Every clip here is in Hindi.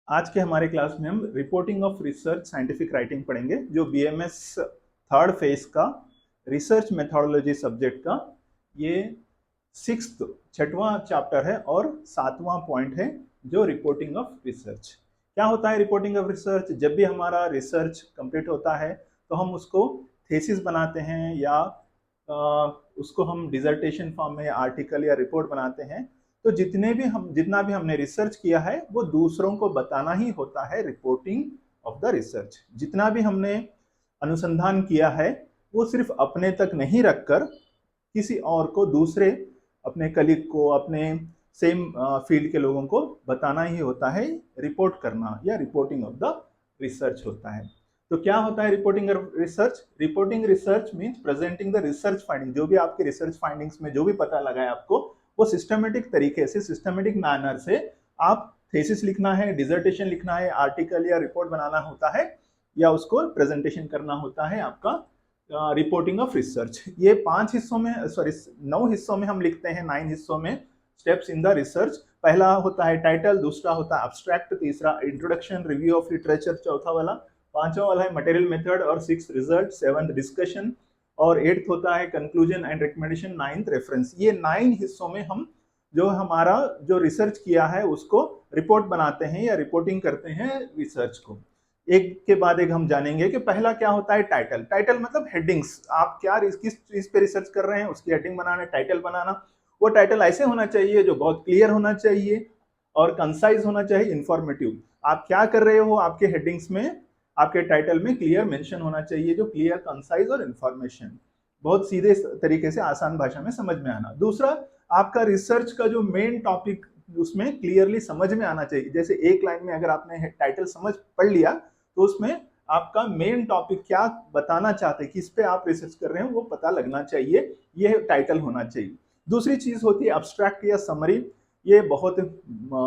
आज के हमारे क्लास में हम reporting of research scientific writing पढ़ेंगे, जो बीएमएस थर्ड फेज का रिसर्च मेथोडोलॉजी सब्जेक्ट का ये सिक्स्थ छठवां चैप्टर है और सातवां पॉइंट है, जो रिपोर्टिंग ऑफ रिसर्च। क्या होता है रिपोर्टिंग ऑफ रिसर्च? जब भी हमारा रिसर्च कंप्लीट होता है तो हम उसको थीसिस बनाते हैं या उसको हम डिसर्टेशन फॉर्म में आर्टिकल या रिपोर्ट बनाते हैं। तो जितना भी हमने रिसर्च किया है वो दूसरों को बताना ही होता है रिपोर्टिंग ऑफ द रिसर्च। जितना भी हमने अनुसंधान किया है वो सिर्फ अपने तक नहीं रखकर किसी और को, दूसरे अपने कलीग को, अपने सेम फील्ड के लोगों को बताना ही होता है, रिपोर्ट करना या रिपोर्टिंग ऑफ द रिसर्च होता है। तो क्या होता है reporting research? Reporting research means presenting the research finding. जो भी आपके रिसर्च फाइंडिंग्स में जो भी पता लगा है आपको, वो सिस्टमेटिक तरीके से, सिस्टमेटिक मैनर से आप थीसिस लिखना है, डिसर्टेशन लिखना है, आर्टिकल या रिपोर्ट बनाना होता है, या उसको प्रेजेंटेशन करना होता है आपका रिपोर्टिंग ऑफ रिसर्च। ये 5 हिस्सों में, सॉरी 9 हिस्सों में हम लिखते हैं, 9 हिस्सों में स्टेप्स इन द रिसर्च। पहला होता है टाइटल, दूसरा होता है एब्स्ट्रैक्ट, तीसरा इंट्रोडक्शन, रिव्यू ऑफ लिटरेचर, चौथा वाला, पांचवा वाला है मटेरियल मेथड, और 6 रिजल्ट, 7 डिस्कशन, और 8th होता है conclusion and recommendation, 9th reference. ये 9 हिस्सों में हम जो हमारा जो रिसर्च किया है उसको रिपोर्ट बनाते हैं या रिपोर्टिंग करते हैं रिसर्च को। एक के बाद एक हम जानेंगे कि पहला क्या होता है टाइटल। टाइटल मतलब हेडिंग्स, आप क्या किस चीज पे रिसर्च कर रहे हैं उसकी हेडिंग बनाना, टाइटल बनाना। वो टाइटल ऐसे होना चाहिए जो बहुत क्लियर होना चाहिए और कंसाइज होना चाहिए, इंफॉर्मेटिव। आप क्या कर रहे हो आपके हेडिंग्स में, आपके टाइटल में क्लियर मेंशन होना चाहिए, जो क्लियर, कंसाइज और इंफॉर्मेशन, बहुत सीधे तरीके से आसान भाषा में समझ में आना। दूसरा, आपका रिसर्च का जो मेन टॉपिक उसमें क्लियरली समझ में आना चाहिए। जैसे एक लाइन में अगर आपने टाइटल समझ पढ़ लिया तो उसमें आपका मेन टॉपिक क्या बताना चाहते हैं, किस पे आप रिसर्च कर रहे हैं, वो पता लगना चाहिए, ये टाइटल होना चाहिए। दूसरी चीज होती है अब्स्ट्रैक्ट या समरी। ये बहुत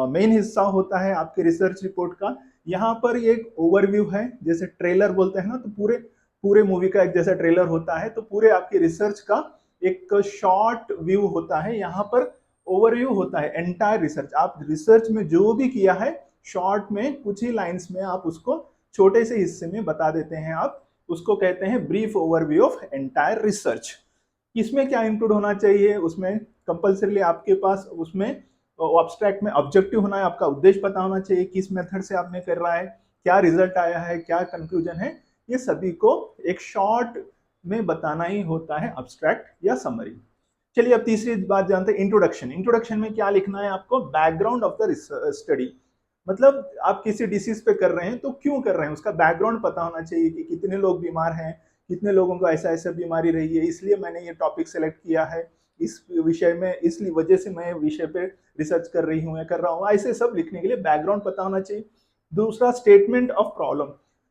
मेन हिस्सा होता है आपके रिसर्च रिपोर्ट का। यहाँ पर एक ओवरव्यू है, जैसे ट्रेलर बोलते हैं ना, तो पूरे पूरे मूवी का एक जैसा ट्रेलर होता है, तो पूरे आपके रिसर्च का एक शॉर्ट व्यू होता है। यहाँ पर ओवरव्यू होता है एंटायर रिसर्च, आप रिसर्च में जो भी किया है शॉर्ट में कुछ ही लाइंस में आप उसको छोटे से हिस्से में बता देते हैं। आप उसको कहते हैं brief overview of entire research. इसमें क्या इंक्लूड होना चाहिए? उसमें कंपल्सरी आपके पास उसमें ऑब्स्ट्रैक्ट में ऑब्जेक्टिव होना है, आपका उद्देश्य पता होना चाहिए, किस मेथड से आपने कर रहा है, क्या रिजल्ट आया है, क्या कंक्लूजन है, ये सभी को एक शॉर्ट में बताना ही होता है अब्स्ट्रैक्ट या समरी। चलिए अब तीसरी बात जानते हैं, इंट्रोडक्शन। इंट्रोडक्शन में क्या लिखना है आपको? Background of the study. मतलब आप किसी डिसीज पे कर रहे हैं तो क्यों कर रहे हैं, उसका बैकग्राउंड पता होना चाहिए कि कितने लोग बीमार हैं, कितने लोगों को ऐसा ऐसा बीमारी रही है, इसलिए मैंने ये टॉपिक सेलेक्ट किया है, इस विषय में इसलिए वजह से मैं विषय पे रिसर्च कर रही हूँ या कर रहा हूँ, ऐसे सब लिखने के लिए बैकग्राउंड पता होना चाहिए। दूसरा, स्टेटमेंट ऑफ प्रॉब्लम।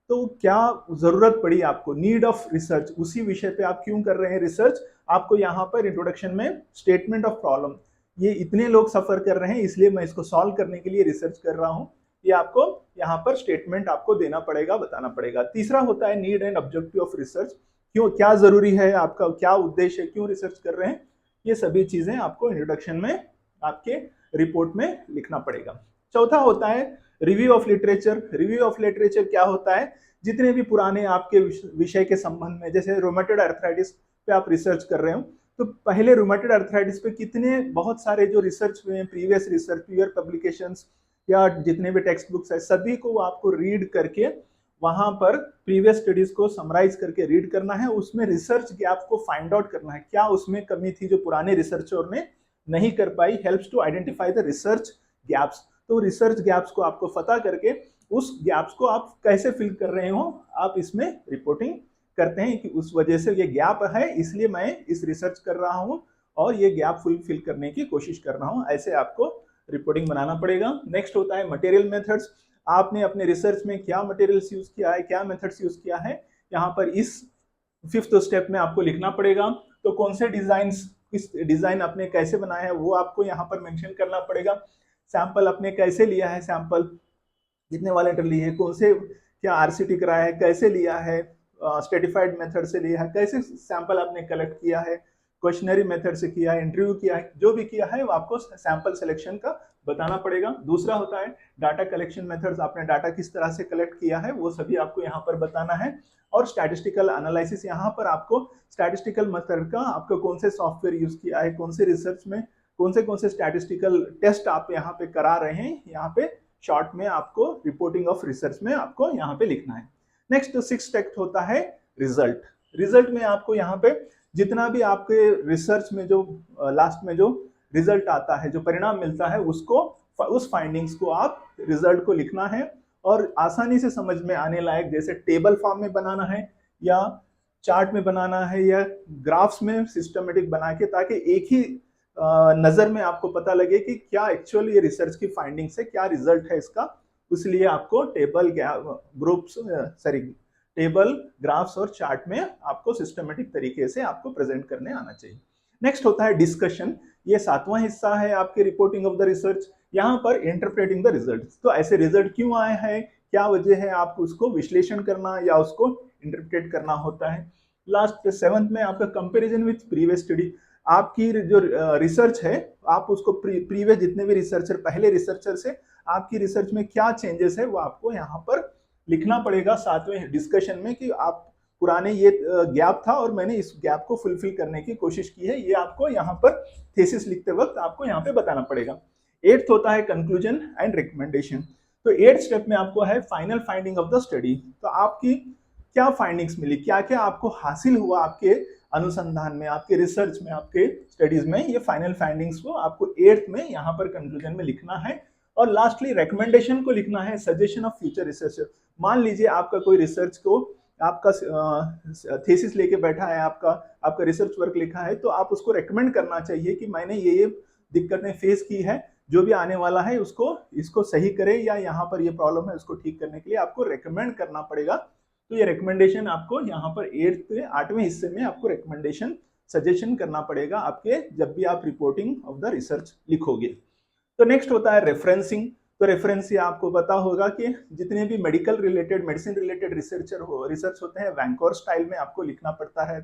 तो क्या जरूरत पड़ी आपको, नीड ऑफ रिसर्च, उसी विषय पे आप क्यों कर रहे हैं रिसर्च, आपको यहाँ पर इंट्रोडक्शन में स्टेटमेंट ऑफ प्रॉब्लम, ये इतने लोग सफर कर रहे हैं इसलिए मैं इसको सॉल्व करने के लिए रिसर्च कर रहा हूँ, ये आपको यहाँ पर स्टेटमेंट आपको देना पड़ेगा, बताना पड़ेगा। तीसरा होता है need and objective of research, क्यों, क्या जरूरी है, आपका क्या उद्देश्य है, क्यों रिसर्च कर रहे हैं, ये सभी चीजें आपको इंट्रोडक्शन में आपके रिपोर्ट में लिखना पड़ेगा। चौथा होता है review of literature. Review of literature क्या होता है? जितने भी पुराने आपके विषय के संबंध में, जैसे रोमेटोइड अर्थराइटिस पे आप रिसर्च कर रहे हो, तो पहले रूमेटोइड अर्थराइटिस पे कितने बहुत सारे जो रिसर्च हुए हैं, प्रीवियस रिसर्च, पीयर पब्लिकेशंस या जितने भी टेक्स्ट बुक्स है, सभी को आपको रीड करके वहां पर प्रीवियस स्टडीज को समराइज करके रीड करना है, उसमें रिसर्च गैप को फाइंड आउट करना है, क्या उसमें कमी थी जो पुराने रिसर्चर ने नहीं कर पाई। Helps to identify the research gaps. तो रिसर्च गैप्स को आपको पता करके उस गैप्स को आप कैसे फिल कर रहे हो, आप इसमें रिपोर्टिंग करते हैं कि उस वजह से ये गैप है इसलिए मैं इस रिसर्च कर रहा हूं और ये गैप फिल करने की कोशिश कर रहा हूं, ऐसे आपको रिपोर्टिंग बनाना पड़ेगा। नेक्स्ट होता है मटेरियल मेथड्स। आपने अपने रिसर्च में क्या मटेरियल्स यूज किया है, क्या मेथड्स यूज किया है, यहाँ पर इस 5th स्टेप में आपको लिखना पड़ेगा। तो कौन से डिजाइन, किस डिजाइन आपने कैसे बनाया है वो आपको यहाँ पर मेंशन करना पड़ेगा। सैंपल आपने कैसे लिया है, सैंपल कितने वॉलंटियर लिए, कौन से, क्या आरसीटी कराया है, कैसे लिया है, स्ट्रेटिफाइड मेथड से लिया है, कैसे सैंपल आपने कलेक्ट किया है, क्वेश्चनरी मेथड से किया है, इंटरव्यू किया है, जो भी किया है वो आपको सैंपल सिलेक्शन का बताना पड़ेगा। दूसरा होता है डाटा कलेक्शन मेथड्स, आपने डाटा किस तरह से कलेक्ट किया है वो सभी आपको यहाँ पर बताना है। और स्टैटिस्टिकल एनालिसिस, यहाँ पर आपको स्टैटिस्टिकल मेथड का आपको कौन से सॉफ्टवेयर यूज किया है, कौन से रिसर्च में कौन से स्टैटिस्टिकल टेस्ट आप यहाँ पे करा रहे हैं, यहाँ पे शॉर्ट में आपको रिपोर्टिंग ऑफ रिसर्च में आपको यहाँ पे लिखना है। नेक्स्ट 6 टेक्स्ट होता है रिजल्ट। रिजल्ट में आपको यहाँ पे जितना भी आपके रिसर्च में जो लास्ट में जो रिजल्ट आता है, जो परिणाम मिलता है, उसको उस फाइंडिंग्स को आप रिजल्ट को लिखना है और आसानी से समझ में आने लायक, जैसे टेबल फॉर्म में बनाना है या चार्ट में बनाना है या ग्राफ्स में सिस्टमेटिक बना के, ताकि एक ही नजर में आपको पता लगे कि क्या एक्चुअली ये रिसर्च की फाइंडिंग्स है, क्या रिजल्ट है इसका। इसलिए आपको टेबल, ग्राफ्स और चार्ट में आपको सिस्टमेटिक तरीके से आपको प्रेजेंट करने आना चाहिए। नेक्स्ट होता है डिस्कशन। ये 7वां हिस्सा है आपके रिपोर्टिंग ऑफ द रिसर्च। यहाँ पर इंटरप्रेटिंग द रिजल्ट, तो ऐसे रिजल्ट क्यों आए हैं, क्या वजह है, आपको उसको विश्लेषण करना या उसको इंटरप्रेट करना होता है। लास्ट 7th में आपका कंपैरिजन विथ प्रीवियस स्टडी। आपकी जो रिसर्च है, आप उसको प्रीवियस जितने भी रिसर्चर, पहले रिसर्चर से आपकी रिसर्च में क्या चेंजेस है वो आपको यहाँ पर लिखना पड़ेगा 7वें डिस्कशन में, कि आप पुराने ये गैप था और मैंने इस गैप को फुलफिल करने की कोशिश की है, ये आपको यहाँ पर थीसिस लिखते वक्त आपको यहाँ पे बताना पड़ेगा। 8th होता है कंक्लूजन एंड रिकमेंडेशन। तो 8th स्टेप में आपको है final finding of the study. तो आपकी क्या फाइंडिंग्स मिली, क्या क्या आपको हासिल हुआ आपके अनुसंधान में, आपके रिसर्च में, आपके स्टडीज में, ये फाइनल फाइंडिंग्स को आपको 8th में यहाँ पर कंक्लूजन में लिखना है। और लास्टली रिकमेंडेशन को लिखना है, सजेशन ऑफ फ्यूचर रिसर्च। मान लीजिए आपका कोई रिसर्च को, आपका थीसिस लेके बैठा है, आपका रिसर्च वर्क लिखा है, तो आप उसको रेकमेंड करना चाहिए कि मैंने ये दिक्कतें फेस की है, जो भी आने वाला है इसको सही करे, या यहाँ पर ये प्रॉब्लम है उसको ठीक करने के लिए आपको रेकमेंड करना पड़ेगा। तो ये रिकमेंडेशन आपको यहाँ पर 8वें हिस्से में आपको रिकमेंडेशन, सजेशन करना पड़ेगा आपके, जब भी आप रिपोर्टिंग ऑफ द रिसर्च लिखोगे। तो नेक्स्ट होता है रेफरेंसिंग। तो रेफरेंस ये आपको पता होगा कि जितने भी medical related, medicine related research होते हैं, वैंकोर स्टाइल में आपको लिखना पड़ता है।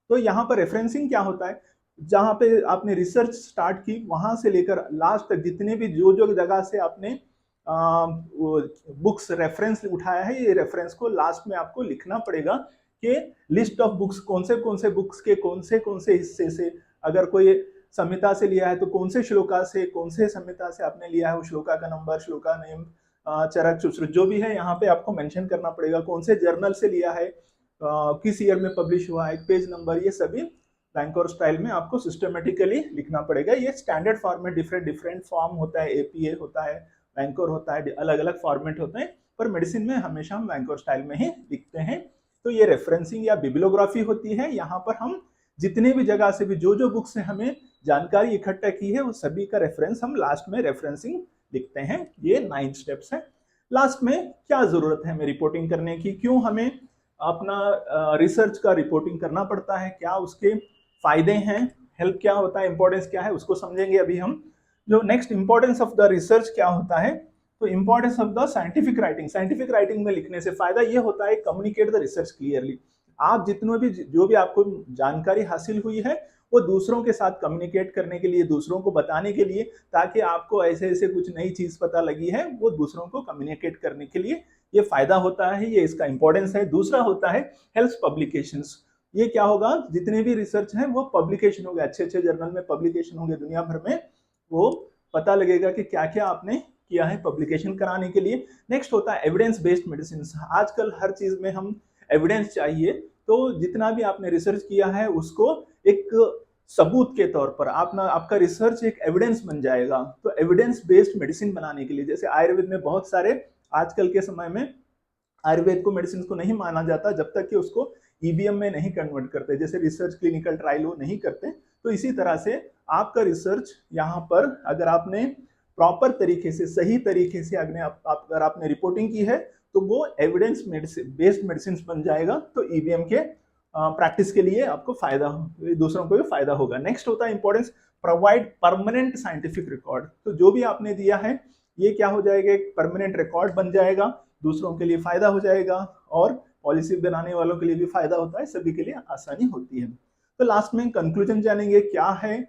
तो यहाँ पर रेफरेंसिंग क्या होता है, जहाँ पे आपने रिसर्च स्टार्ट की वहां से लेकर लास्ट तक जितने भी जो जगह से आपने बुक्स रेफरेंस उठाया है, ये रेफरेंस को लास्ट में आपको लिखना पड़ेगा कि लिस्ट ऑफ बुक्स, कौन से बुक्स के कौन से हिस्से से, अगर कोई संहिता से लिया है तो कौन से श्लोका से, कौन से संहिता से आपने लिया है, वो श्लोका का नंबर, श्लोका नेम, चरक, सुश्रुत जो भी है यहाँ पे आपको मेंशन करना पड़ेगा, कौन से जर्नल से लिया है, किस ईयर में पब्लिश हुआ है, पेज नंबर, ये सभी वैंकोर स्टाइल में आपको सिस्टमेटिकली लिखना पड़ेगा। ये स्टैंडर्ड फॉर्मेट, डिफरेंट फॉर्म होता है, एपीए होता है, वैंकोर होता है, अलग अलग फॉर्मेट होते हैं, पर मेडिसिन में हमेशा हम वैंकोर स्टाइल में ही लिखते हैं। तो ये रेफरेंसिंग या बिब्लियोग्राफी होती है। यहाँ पर हम जितने भी जगह से भी जो बुक से हमें जानकारी इकट्ठा की है, वो सभी का रेफरेंस हम लास्ट में रेफरेंसिंग लिखते हैं। ये 9 स्टेप्स है। लास्ट में क्या जरूरत है हमें रिपोर्टिंग करने की, क्यों हमें अपना रिसर्च का रिपोर्टिंग करना पड़ता है, क्या उसके फायदे हैं, हेल्प क्या होता है, इंपॉर्टेंस क्या है, उसको समझेंगे अभी हम। जो next importance of the research क्या होता है, तो importance of the scientific writing में लिखने से फायदा ये होता है, कम्युनिकेट द रिसर्च क्लियरली। आप जितने भी जो भी आपको जानकारी हासिल हुई है वो दूसरों के साथ कम्युनिकेट करने के लिए, दूसरों को बताने के लिए, ताकि आपको ऐसे कुछ नई चीज पता लगी है वो दूसरों को कम्युनिकेट करने के लिए ये फायदा होता है, ये इसका इंपॉर्टेंस है। दूसरा होता है हेल्प्स पब्लिकेशंस। ये क्या होगा, जितने भी रिसर्च है वो पब्लिकेशन होंगे, अच्छे जर्नल में पब्लिकेशन होंगे दुनिया भर में, वो पता लगेगा कि क्या क्या आपने किया है पब्लिकेशन कराने के लिए। नेक्स्ट होता है एविडेंस बेस्ड मेडिसिन। आजकल हर चीज में हम एविडेंस चाहिए, तो जितना भी आपने रिसर्च किया है उसको एक सबूत के तौर पर आपका रिसर्च एक एविडेंस बन जाएगा। तो एविडेंस बेस्ड मेडिसिन बनाने के लिए, जैसे आयुर्वेद में बहुत सारे, आजकल के समय में आयुर्वेद को मेडिसिन को नहीं माना जाता जब तक कि उसको ईबीएम में नहीं कन्वर्ट करते, जैसे रिसर्च क्लिनिकल ट्रायल वो नहीं करते। तो इसी तरह से आपका रिसर्च यहाँ पर अगर आपने प्रॉपर तरीके से, सही तरीके से अगर आपने रिपोर्टिंग की है, तो वो एविडेंस बेस्ड मेडिसिन बन जाएगा। तो ईबीएम के प्रैक्टिस के लिए आपको फायदा, दूसरों को भी फायदा होगा। नेक्स्ट होता है importance, provide permanent scientific record. तो जो भी आपने दिया है ये क्या हो जाएगा, एक परमानेंट रिकॉर्ड बन जाएगा, दूसरों के लिए फायदा हो जाएगा और पॉलिसी बनाने वालों के लिए भी फायदा होता है, सभी के लिए आसानी होती है। तो लास्ट में कंक्लूजन जानेंगे, क्या है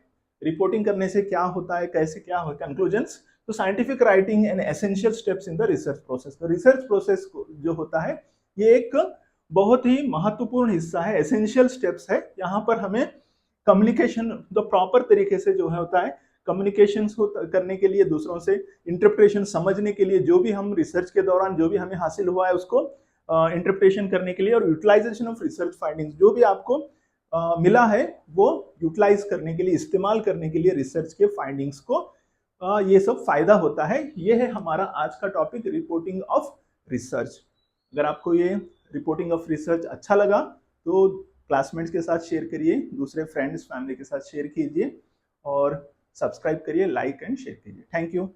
रिपोर्टिंग करने से क्या होता है, कैसे क्या हो कंक्लूजन्स। तो scientific writing and essential steps in the research process. तो रिसर्च प्रोसेस जो होता है ये एक बहुत ही महत्वपूर्ण हिस्सा है, एसेंशियल स्टेप्स है। यहाँ पर हमें कम्युनिकेशन तो प्रॉपर तरीके से जो है होता है, कम्युनिकेशन करने के लिए, दूसरों से इंटरप्रिटेशन समझने के लिए, जो भी हम रिसर्च के दौरान जो भी हमें हासिल हुआ है उसको इंटरप्रिटेशन करने के लिए, और यूटिलाइजेशन ऑफ रिसर्च फाइंडिंग्स, जो भी आपको मिला है वो यूटिलाइज करने के लिए, इस्तेमाल करने के लिए रिसर्च के फाइंडिंग्स को, ये सब फायदा होता है। ये है हमारा आज का टॉपिक, रिपोर्टिंग ऑफ रिसर्च। अगर आपको ये रिपोर्टिंग ऑफ रिसर्च अच्छा लगा तो क्लासमेट्स के साथ शेयर करिए, दूसरे फ्रेंड्स फैमिली के साथ शेयर कीजिए, और सब्सक्राइब करिए, लाइक एंड शेयर कीजिए। Thank you.